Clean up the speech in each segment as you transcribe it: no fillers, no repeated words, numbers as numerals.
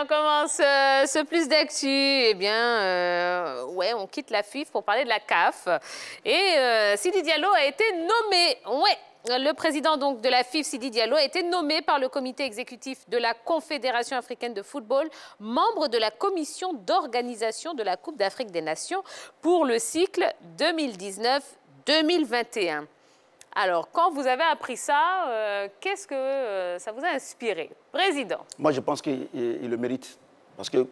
on commence ce plus d'actu. Eh bien, ouais, on quitte la FIF pour parler de la CAF. Et Sidi Diallo a été nommé. Ouais. Le président donc, de la FIF, Sidi Diallo, a été nommé par le comité exécutif de la Confédération africaine de football, membre de la commission d'organisation de la Coupe d'Afrique des Nations pour le cycle 2019-2021. Alors, quand vous avez appris ça, qu'est-ce que ça vous a inspiré? Président. Moi, je pense qu'il le mérite. Parce que,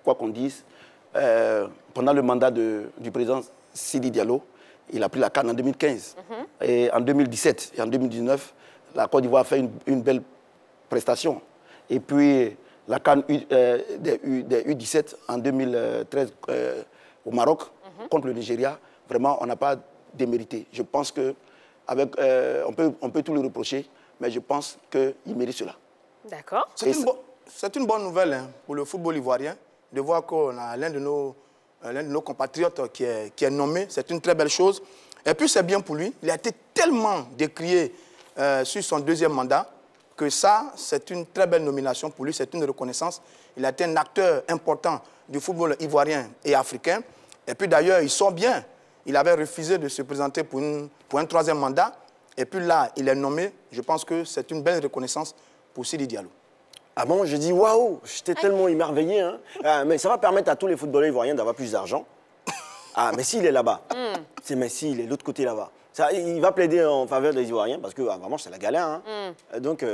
quoi qu'on dise, pendant le mandat du président Sidi Diallo, il a pris la CAN en 2015. Et en 2017 et en 2019, la Côte d'Ivoire a fait une belle prestation. Et puis, la CAN des U17 en 2013 au Maroc, contre le Nigeria, vraiment, on n'a pas démérité. Je pense que on peut tout le reprocher, mais je pense qu'il mérite cela. D'accord. C'est une bonne nouvelle pour le football ivoirien de voir qu'on a l'un de nos compatriotes qui est nommé. C'est une très belle chose. Et puis c'est bien pour lui. Il a été tellement décrié sur son deuxième mandat que ça, c'est une très belle nomination pour lui. C'est une reconnaissance. Il a été un acteur important du football ivoirien et africain. Et puis d'ailleurs, il sort bien. Il avait refusé de se présenter pour un troisième mandat. Et puis là, il est nommé. Je pense que c'est une belle reconnaissance pour Sidi Diallo. Ah bon, je dis waouh, j'étais tellement émerveillé. Hein. Mais ça va permettre à tous les footballeurs ivoiriens d'avoir plus d'argent. Ah, Messi, il est là-bas. C'est Messi, il est de l'autre côté là-bas. Il va plaider en faveur des Ivoiriens parce que vraiment, c'est la galère. Hein. Donc,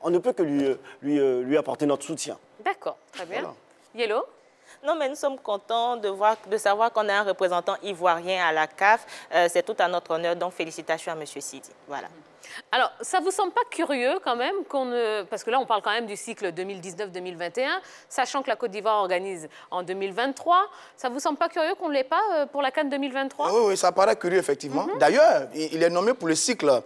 on ne peut que lui apporter notre soutien. D'accord, très bien. Voilà. Yellow? Non, mais nous sommes contents de savoir qu'on a un représentant ivoirien à la CAF. C'est tout à notre honneur, donc félicitations à M. Sidi. Voilà. Alors, ça ne vous semble pas curieux quand même parce que là, on parle quand même du cycle 2019-2021, sachant que la Côte d'Ivoire organise en 2023. Ça ne vous semble pas curieux qu'on ne l'ait pas pour la CAN 2023? Oui, ça paraît curieux, effectivement. D'ailleurs, il est nommé pour le cycle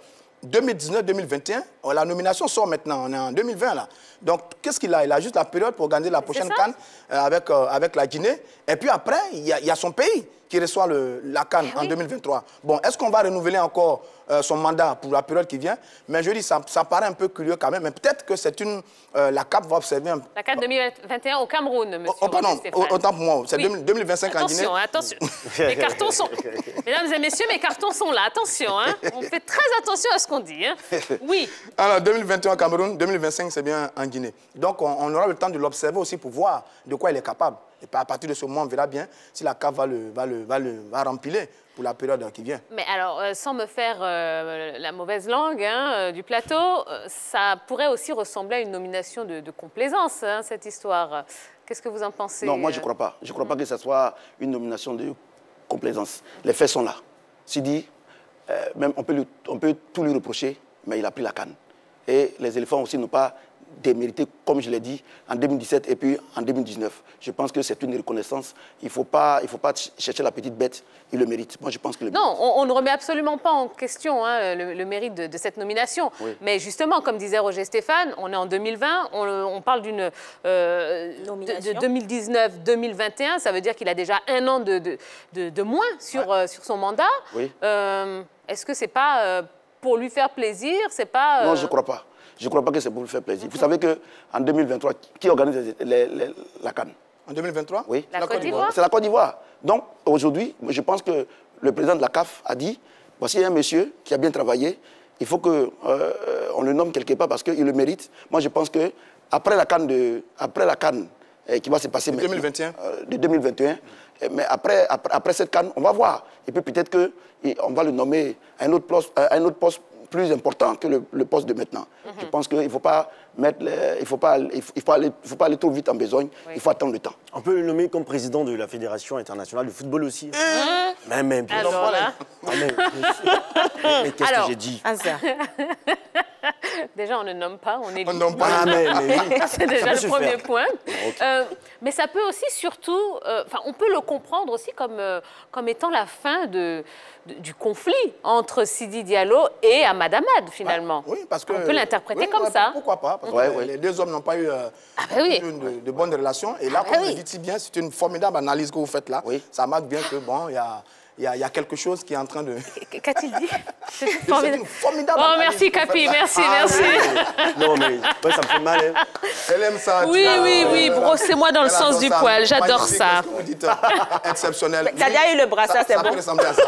2019-2021. La nomination sort maintenant, on est en 2020 là. Donc, qu'est-ce qu'il a? Il a juste la période pour organiser la prochaine CAN avec la Guinée. Et puis après, il y a son pays qui reçoit la CAN en 2023. Bon, est-ce qu'on va renouveler encore son mandat pour la période qui vient? Mais je dis, ça paraît un peu curieux quand même. Mais peut-être que c'est la CAF va observer La CAN 2021 au Cameroun, monsieur. Oh, pardon, autant pour moi. C'est 2025 en Guinée. Attention, mes cartons sont... Mesdames et messieurs, mes cartons sont là. Attention, hein. On fait très attention à ce qu'on dit. Hein. Oui. Alors, 2021 au Cameroun, 2025, c'est bien en Guinée. Donc, on aura le temps de l'observer aussi pour voir de quoi il est capable. Et à partir de ce moment, on verra bien si la CAF va remplir pour la période qui vient. Mais alors, sans me faire la mauvaise langue du plateau, ça pourrait aussi ressembler à une nomination de complaisance, hein, cette histoire. Qu'est-ce que vous en pensez? Non, moi, je ne crois pas. Je ne crois pas que ce soit une nomination de complaisance. Les faits sont là. Sidi, même on peut tout lui reprocher, mais il a pris la CAN. Et les éléphants aussi n'ont pas démérité, comme je l'ai dit, en 2017 et puis en 2019. Je pense que c'est une reconnaissance. Il ne faut pas chercher la petite bête, il le mérite. Moi, je pense que non, on ne remet absolument pas en question le mérite de cette nomination. Oui. Mais justement, comme disait Roger Stéphane, on est en 2020, on parle de 2019-2021, ça veut dire qu'il a déjà un an de moins sur son mandat. Oui. Est-ce que ce n'est pas pour lui faire plaisir? Non, je ne crois pas. Je ne crois pas que c'est pour lui faire plaisir. Vous savez qu'en 2023, qui organise la CAN? En 2023? Oui. La Côte d'Ivoire. C'est la Côte d'Ivoire. Donc, aujourd'hui, je pense que le président de la CAF a dit, voici un monsieur qui a bien travaillé, il faut qu'on le nomme quelque part parce qu'il le mérite. Moi, je pense qu'après la CAN qui va se passer de 2021. De 2021, mais après cette CAN, on va voir. Et puis peut-être qu'on va le nommer à un autre poste plus important que le poste de maintenant. Je pense qu'il ne faut pas aller trop vite en besogne, il faut attendre le temps. On peut le nommer comme président de la Fédération internationale de football aussi. Mais bien sûr. Là... mais qu'est-ce que j'ai dit? Déjà, on ne nomme pas, on est... On nomme pas. C'est déjà le premier point. Mais ça peut aussi surtout... on peut le comprendre aussi comme étant la fin du conflit entre Sidi Diallo et Ahmad Ahmad, finalement. Oui, parce que... On peut l'interpréter comme ça. Pourquoi pas? Parce que les deux hommes n'ont pas eu de bonnes relations. Et là, comme vous le dites si bien, c'est une formidable analyse que vous faites là. Ça marque bien que, bon, il il y a quelque chose qui est en train de... Qu'a-t-il dit? C'est une formidable Oh, analyse merci que vous Capi, faites là. merci, Ah, merci. Non, mais ouais, ça me fait mal. Hein. Elle aime ça. Oui, oui, brossez-moi dans le Elle sens adore du ça. poil, j'adore Magnifique, ça. ce que vous dites, exceptionnel. T'as déjà eu le brassard, c'est Ça bon. peut ressembler à ça.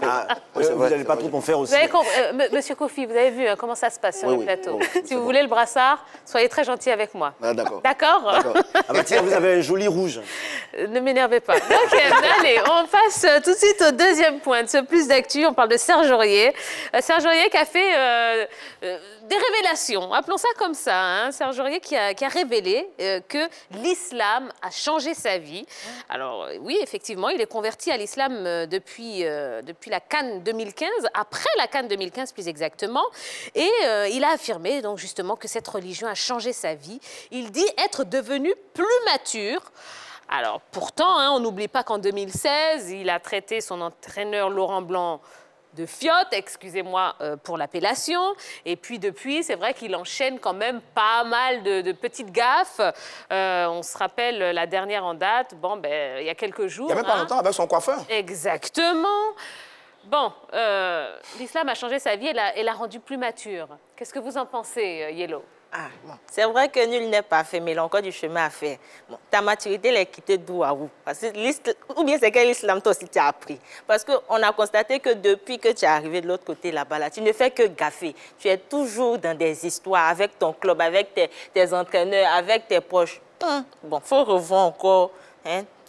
Ah, Oui, c'est vous vrai, n'allez c'est pas vrai. trop en faire aussi. Vous avez Monsieur Kofi, vous avez vu comment ça se passe sur Oui, le oui. plateau. Oh, Si vous voulez le brassard, soyez très gentil avec moi. Ah, d'accord. D'accord? Ah bah tiens, vous avez un joli rouge. Ne m'énervez pas. Ok, allez, on passe tout de suite au deuxième point de ce plus d'actu. On parle de Serge Aurier. Serge Aurier qui a fait des révélations, appelons ça comme ça. Hein. Serge Aurier qui a révélé que l'islam a changé sa vie. Alors oui, effectivement, il est converti à l'islam depuis la Cannes 2015, après la Cannes 2015 plus exactement. Et il a affirmé donc justement que cette religion a changé sa vie. Il dit être devenu plus mature. Alors, pourtant, hein, on n'oublie pas qu'en 2016, il a traité son entraîneur Laurent Blanc de fiotte, excusez-moi pour l'appellation. Et puis, depuis, c'est vrai qu'il enchaîne quand même pas mal de petites gaffes. On se rappelle la dernière en date, bon, ben, il y a quelques jours. Il n'y a même pas longtemps avec son coiffeur. Exactement. Bon, l'islam a changé sa vie et l'a rendu plus mature. Qu'est-ce que vous en pensez, Yellow? Ah, bon. C'est vrai que nul n'est parfait, mais il a encore du chemin à faire. Bon, ta maturité, elle est quittée d'où à où? Parce que ou bien c'est quel islam toi aussi tu as appris? Parce qu'on a constaté que depuis que tu es arrivé de l'autre côté là-bas, là, tu ne fais que gaffer. Tu es toujours dans des histoires avec ton club, avec tes entraîneurs, avec tes proches. Bon, il faut revoir encore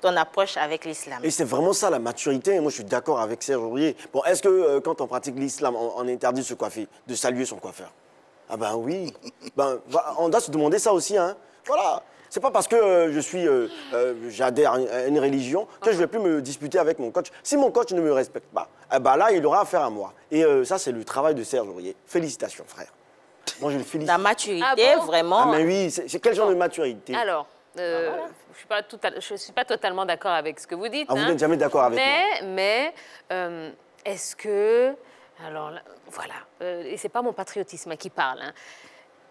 ton approche avec l'islam. Et c'est vraiment ça la maturité. Et moi, je suis d'accord avec Serge Aurier. Bon, est-ce que quand on pratique l'islam, on interdit de se coiffer, de saluer son coiffeur? Ah ben oui. Ben, on doit se demander ça aussi. Hein. Voilà. C'est pas parce que j'adhère à une religion que je vais plus me disputer avec mon coach. Si mon coach ne me respecte pas, eh ben là, il aura affaire à moi. Et ça, c'est le travail de Serge Aurier. Félicitations, frère. Moi, je le félicite. La maturité, Ah bon? vraiment. Ah mais oui, c'est quel genre de maturité? Alors, je ne suis pas totalement d'accord avec ce que vous dites. Ah, vous hein. n'êtes jamais d'accord avec moi. Mais est-ce que... Alors, là, voilà. Et ce n'est pas mon patriotisme qui parle. Hein.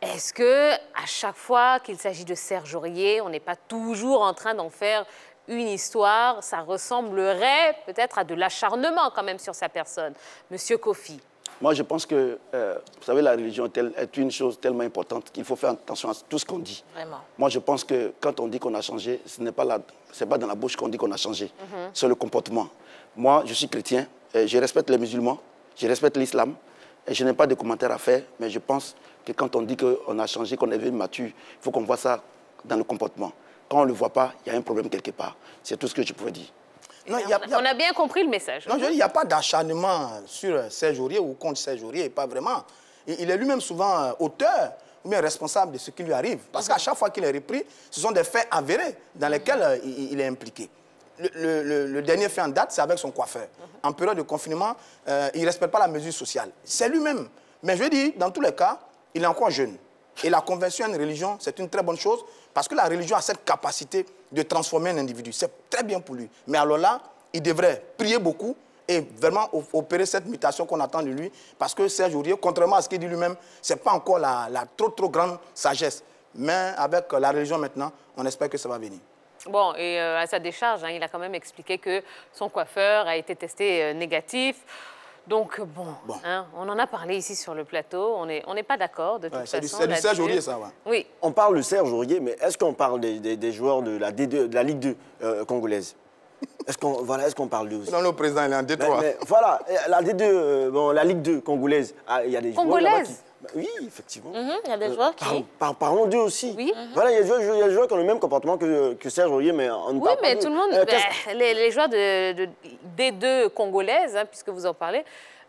Est-ce que à chaque fois qu'il s'agit de Serge Aurier, on n'est pas toujours en train d'en faire une histoire? Ça ressemblerait peut-être à de l'acharnement quand même sur sa personne. Monsieur Kofi. Moi, je pense que, vous savez, la religion est une chose tellement importante qu'il faut faire attention à tout ce qu'on dit. Vraiment. Moi, je pense que quand on dit qu'on a changé, ce n'est pas dans la bouche qu'on dit qu'on a changé. C'est le comportement. Moi, je suis chrétien, je respecte les musulmans, je respecte l'islam, et je n'ai pas de commentaires à faire, mais je pense que quand on dit qu'on a changé, qu'on est devenu mature, il faut qu'on voit ça dans le comportement. Quand on ne le voit pas, il y a un problème quelque part. C'est tout ce que je pouvais dire. Non, On a bien compris le message. Non, je dis, il n'y a pas d'acharnement sur Serge Aurier ou contre Serge Aurier, pas vraiment. Il est lui-même souvent auteur ou bien responsable de ce qui lui arrive. Parce qu'à chaque fois qu'il est repris, ce sont des faits avérés dans lesquels il est impliqué. Le dernier fait en date, c'est avec son coiffeur. En période de confinement, il ne respecte pas la mesure sociale. C'est lui-même. Mais je veux dire, dans tous les cas, il est encore jeune. Et la conversion à une religion, c'est une très bonne chose parce que la religion a cette capacité de transformer un individu. C'est très bien pour lui. Mais alors là, il devrait prier beaucoup et vraiment opérer cette mutation qu'on attend de lui parce que Serge Aurier, contrairement à ce qu'il dit lui-même, ce n'est pas encore la trop grande sagesse. Mais avec la religion maintenant, on espère que ça va venir. Bon, et à sa décharge, hein, il a quand même expliqué que son coiffeur a été testé négatif. Donc, bon. Hein, on en a parlé ici sur le plateau. On n'est pas d'accord, de toute façon. C'est du Serge Aurier, ça, ouais. Oui. On parle de Serge Aurier, mais est-ce qu'on parle des joueurs de la D2, de la Ligue 2 congolaise? Est-ce qu'on parle d'eux aussi? Non, le président, il est en Détroit. Mais voilà, la D2, la Ligue 2 congolaise, il y a des joueurs là-bas qui... Oui, effectivement. Il y a des joueurs qui... Parlons d'eux aussi. Oui. Voilà, il y a des joueurs qui ont le même comportement que Serge Aurier, mais on ne Oui, parle pas mais d'eux. tout le monde... les joueurs de D2 congolaises, hein, puisque vous en parlez,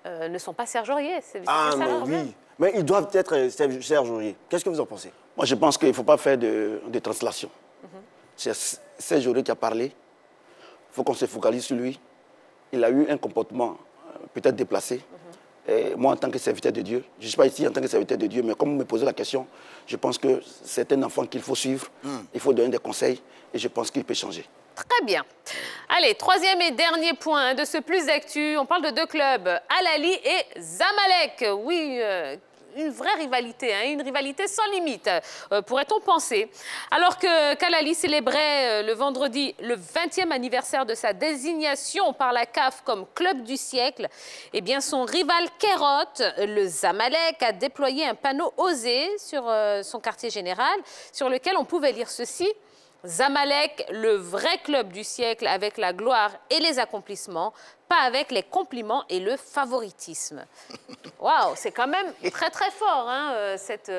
ne sont pas Serge Aurier. Ah, mais oui. Mais ils doivent être Serge Aurier. Qu'est-ce que vous en pensez? Moi, je pense qu'il ne faut pas faire de translation. C'est Serge Aurier qui a parlé. Il faut qu'on se focalise sur lui. Il a eu un comportement peut-être déplacé. Et moi, en tant que serviteur de Dieu, je ne suis pas ici en tant que serviteur de Dieu, mais comme vous me posez la question, je pense que c'est un enfant qu'il faut suivre. Il faut donner des conseils et je pense qu'il peut changer. Très bien. Allez, troisième et dernier point de ce plus d'actu. On parle de deux clubs, Al Ahly et Zamalek. Oui, une vraie rivalité, hein, une rivalité sans limite, pourrait-on penser. Alors que qu'Al Ahly célébrait le vendredi le 20e anniversaire de sa désignation par la CAF comme club du siècle, eh bien son rival Kairat, le Zamalek, a déployé un panneau osé sur son quartier général, sur lequel on pouvait lire ceci: Zamalek, le vrai club du siècle avec la gloire et les accomplissements, pas avec les compliments et le favoritisme. Waouh, c'est quand même très très fort, hein, cette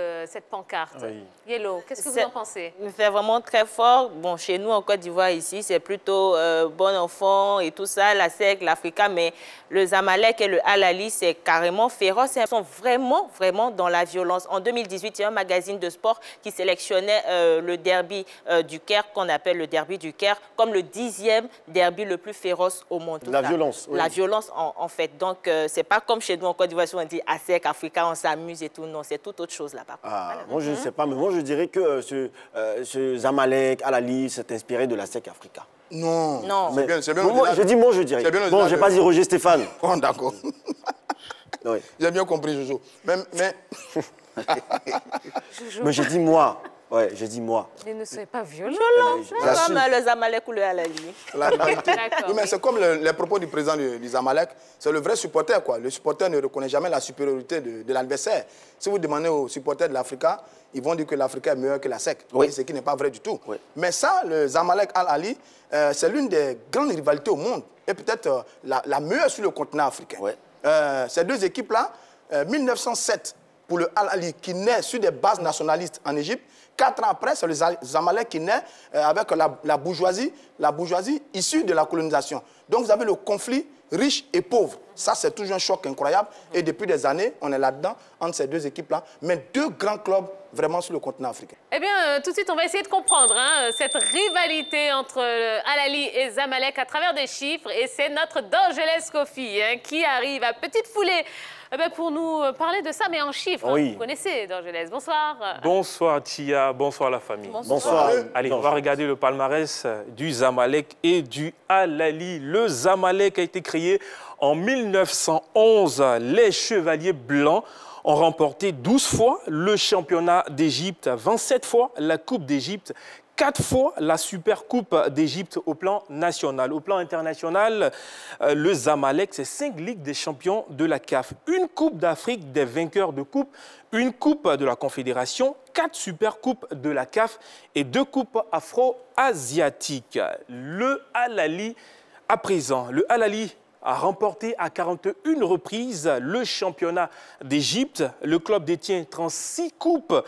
pancarte. Oui. Yellow, qu'est-ce que vous en pensez? C'est vraiment très fort. Bon, chez nous en Côte d'Ivoire ici, c'est plutôt bon enfant et tout ça, la SEC, l'Africa, mais le Zamalek et le Al Ahly, c'est carrément féroce. Ils sont vraiment, vraiment dans la violence. En 2018, il y a un magazine de sport qui sélectionnait le derby du Caire, qu'on appelle le derby du Caire, comme le 10e derby le plus féroce au monde. La violence. Oui. La violence, en fait. Donc, c'est pas comme chez nous en Côte d'Ivoire, on dit ASEC, Africa, on s'amuse et tout. Non, c'est tout autre chose là-bas. Ah, voilà. Moi, je ne sais pas, mais moi, je dirais que ce Zamalek, Al Ahly, s'est inspiré de la SEC Africa. Non. Non. C'est bien. Moi, je dirais. Bon, je n'ai pas dit Roger Stéphane. Oh, d'accord. Oui. J'ai bien compris, Jojo. Mais j'ai dit moi. Ouais, j'ai dit moi. Mais ne soyez pas violents. Comme le Zamalek ou le Al Ahly. Oui, mais c'est comme les propos du président du Zamalek. C'est le vrai supporter, quoi. Le supporter ne reconnaît jamais la supériorité de l'adversaire. Si vous demandez aux supporters de l'Africa, ils vont dire que l'Africa est meilleur que la SEC. Oui. Ce qui n'est pas vrai du tout. Oui. Mais ça, le Zamalek Al Ahly, c'est l'une des grandes rivalités au monde. Et peut-être la meilleure sur le continent africain. Oui. Ces deux équipes-là, 1907 pour le Al Ahly, qui naît sur des bases nationalistes en Égypte. 4 ans après, c'est le Zamalek qui naît avec la bourgeoisie issue de la colonisation. Donc vous avez le conflit riche et pauvre. Ça, c'est toujours un choc incroyable. Et depuis des années, on est là-dedans, entre ces deux équipes-là. Mais deux grands clubs vraiment sur le continent africain. Eh bien, tout de suite, on va essayer de comprendre cette rivalité entre Al Ahly et Zamalek à travers des chiffres. Et c'est notre Dorgelès Kofi qui arrive à petite foulée pour nous parler de ça, mais en chiffres. Oui. Vous connaissez Dorgelès. Bonsoir. Bonsoir Tia, bonsoir la famille. Bonsoir. Allez, on va regarder le palmarès du Zamalek et du Al Ahly. Le Zamalek a été créé en 1911. Les Chevaliers Blancs ont remporté 12 fois le championnat d'Égypte, 27 fois la Coupe d'Égypte, 4 fois la Super Coupe d'Égypte au plan national. Au plan international, le Zamalek, c'est 5 Ligues des champions de la CAF, une Coupe d'Afrique des vainqueurs de coupe, une Coupe de la Confédération, 4 Super Coupes de la CAF et 2 Coupes afro-asiatiques. Le Al Ahly, à présent, le Al Ahly a remporté à 41 reprises le championnat d'Égypte. Le club détient 36 coupes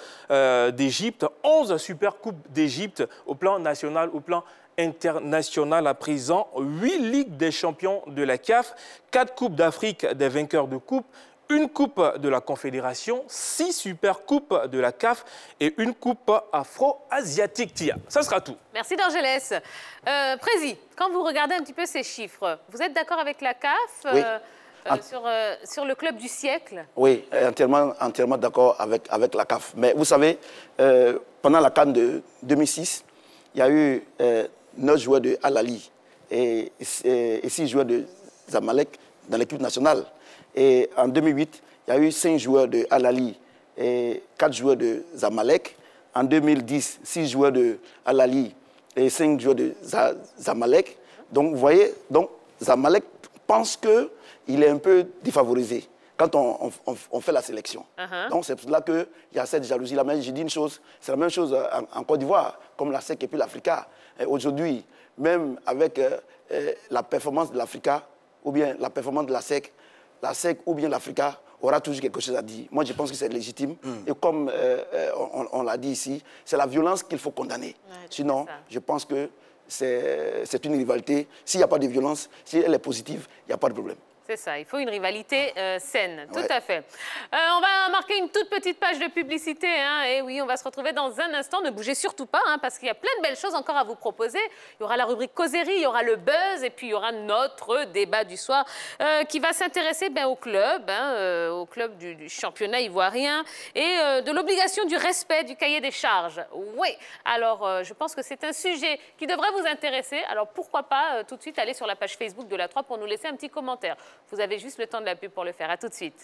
d'Égypte, 11 super coupes d'Égypte au plan national, au plan international à présent, 8 ligues des champions de la CAF, 4 coupes d'Afrique des vainqueurs de coupe, une coupe de la Confédération, 6 super coupes de la CAF et une coupe afro-asiatique. Tia, ça sera tout. Merci Dorgelès. Prési, quand vous regardez un petit peu ces chiffres, vous êtes d'accord avec la CAF oui. Sur le club du siècle? Oui, entièrement d'accord avec la CAF. Mais vous savez, pendant la CAN de 2006, il y a eu 9 joueurs de Al Ahly et 6 joueurs de Zamalek dans l'équipe nationale. Et en 2008, il y a eu 5 joueurs de Al Ahly et 4 joueurs de Zamalek. En 2010, 6 joueurs de Al Ahly et 5 joueurs de Zamalek. Donc, vous voyez, Zamalek pense qu'il est un peu défavorisé quand on fait la sélection. Donc, c'est pour cela qu'il y a cette jalousie-là. Mais j'ai dit une chose, c'est la même chose en Côte d'Ivoire, comme la SEC et puis l'Africa. Aujourd'hui, même avec la performance de l'Africa ou bien la performance de la SEC ou bien l'Africa aura toujours quelque chose à dire. Moi, je pense que c'est légitime. Et comme on l'a dit ici, c'est la violence qu'il faut condamner. Ouais, sinon, je pense que c'est une rivalité. S'il n'y a pas de violence, si elle est positive, il n'y a pas de problème. C'est ça, il faut une rivalité saine, tout à fait. On va marquer une toute petite page de publicité. Et oui, on va se retrouver dans un instant. Ne bougez surtout pas, parce qu'il y a plein de belles choses encore à vous proposer. Il y aura la rubrique causerie, il y aura le buzz, et puis il y aura notre débat du soir qui va s'intéresser au club du championnat ivoirien et de l'obligation du respect du cahier des charges. Oui, alors je pense que c'est un sujet qui devrait vous intéresser. Alors pourquoi pas tout de suite aller sur la page Facebook de la 3 pour nous laisser un petit commentaire. Vous avez juste le temps de la pub pour le faire. À tout de suite.